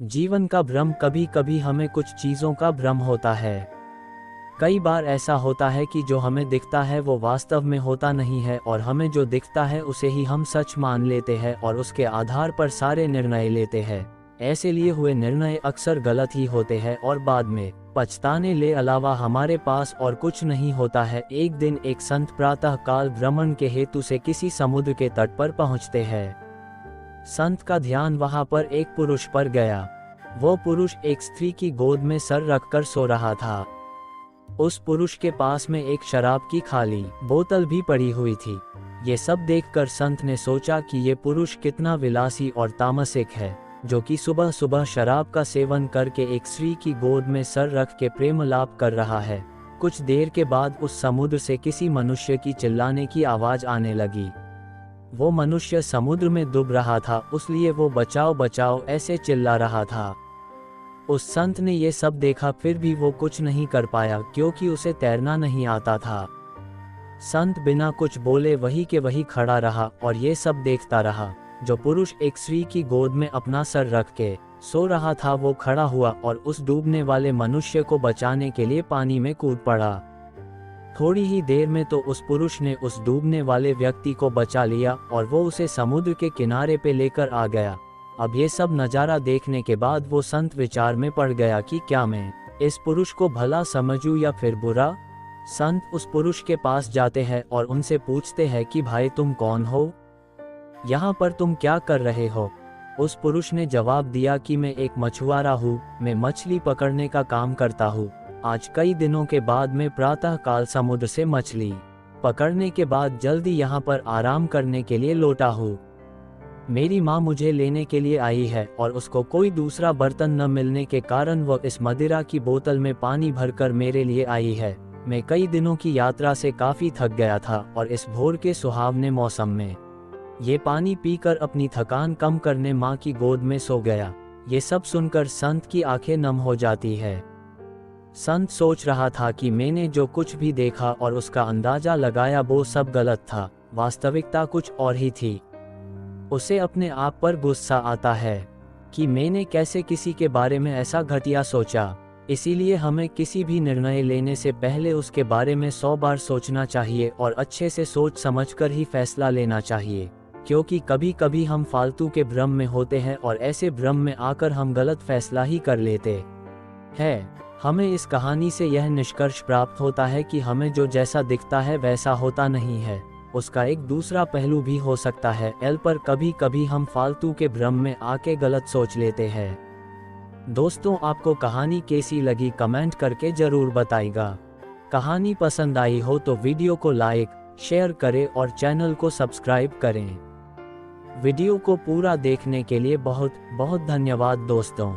जीवन का भ्रम। कभी कभी हमें कुछ चीज़ों का भ्रम होता है। कई बार ऐसा होता है कि जो हमें दिखता है वो वास्तव में होता नहीं है, और हमें जो दिखता है उसे ही हम सच मान लेते हैं और उसके आधार पर सारे निर्णय लेते हैं। ऐसे लिए हुए निर्णय अक्सर गलत ही होते हैं और बाद में पछताने ले अलावा हमारे पास और कुछ नहीं होता है। एक दिन एक संत प्रातः काल भ्रमण के हेतु से किसी समुद्र के तट पर पहुँचते हैं। संत का ध्यान वहां पर एक पुरुष पर गया। वो पुरुष एक स्त्री की गोद में सर रखकर सो रहा था। उस पुरुष के पास में एक शराब की खाली बोतल भी पड़ी हुई थी। ये सब देखकर संत ने सोचा कि ये पुरुष कितना विलासी और तामसिक है, जो कि सुबह सुबह शराब का सेवन करके एक स्त्री की गोद में सर रख के प्रेम लाप कर रहा है। कुछ देर के बाद उस समुद्र से किसी मनुष्य की चिल्लाने की आवाज आने लगी। वो मनुष्य समुद्र में डूब रहा था, उसलिए वो बचाओ बचाओ ऐसे चिल्ला रहा था। उस संत ने ये सब देखा, फिर भी वो कुछ नहीं कर पाया क्योंकि उसे तैरना नहीं आता था। संत बिना कुछ बोले वहीं के वहीं खड़ा रहा और ये सब देखता रहा। जो पुरुष एक स्त्री की गोद में अपना सर रख के सो रहा था वो खड़ा हुआ और उस डूबने वाले मनुष्य को बचाने के लिए पानी में कूद पड़ा। थोड़ी ही देर में तो उस पुरुष ने उस डूबने वाले व्यक्ति को बचा लिया और वो उसे समुद्र के किनारे पे लेकर आ गया। अब ये सब नज़ारा देखने के बाद वो संत विचार में पड़ गया कि क्या मैं इस पुरुष को भला समझूं या फिर बुरा। संत उस पुरुष के पास जाते हैं और उनसे पूछते हैं कि भाई तुम कौन हो, यहाँ पर तुम क्या कर रहे हो। उस पुरुष ने जवाब दिया कि मैं एक मछुआरा हूँ, मैं मछली पकड़ने का काम करता हूँ। आज कई दिनों के बाद मैं प्रातः काल समुद्र से मछली पकड़ने के बाद जल्दी यहाँ पर आराम करने के लिए लौटा हूँ। मेरी माँ मुझे लेने के लिए आई है और उसको कोई दूसरा बर्तन न मिलने के कारण वो इस मदिरा की बोतल में पानी भरकर मेरे लिए आई है। मैं कई दिनों की यात्रा से काफ़ी थक गया था और इस भोर के सुहावने मौसम में ये पानी पीकर अपनी थकान कम करने माँ की गोद में सो गया। ये सब सुनकर संत की आंखें नम हो जाती है। संत सोच रहा था कि मैंने जो कुछ भी देखा और उसका अंदाजा लगाया वो सब गलत था, वास्तविकता कुछ और ही थी। उसे अपने आप पर गुस्सा आता है कि मैंने कैसे किसी के बारे में ऐसा घटिया सोचा। इसीलिए हमें किसी भी निर्णय लेने से पहले उसके बारे में 100 बार सोचना चाहिए और अच्छे से सोच समझकर ही फैसला लेना चाहिए, क्योंकि कभी कभी हम फालतू के भ्रम में होते हैं और ऐसे भ्रम में आकर हम गलत फैसला ही कर लेते हैं। हमें इस कहानी से यह निष्कर्ष प्राप्त होता है कि हमें जो जैसा दिखता है वैसा होता नहीं है, उसका एक दूसरा पहलू भी हो सकता है। पर कभी कभी हम फालतू के भ्रम में आके गलत सोच लेते हैं। दोस्तों, आपको कहानी कैसी लगी कमेंट करके जरूर बताइएगा। कहानी पसंद आई हो तो वीडियो को लाइक शेयर करें और चैनल को सब्सक्राइब करें। वीडियो को पूरा देखने के लिए बहुत बहुत धन्यवाद दोस्तों।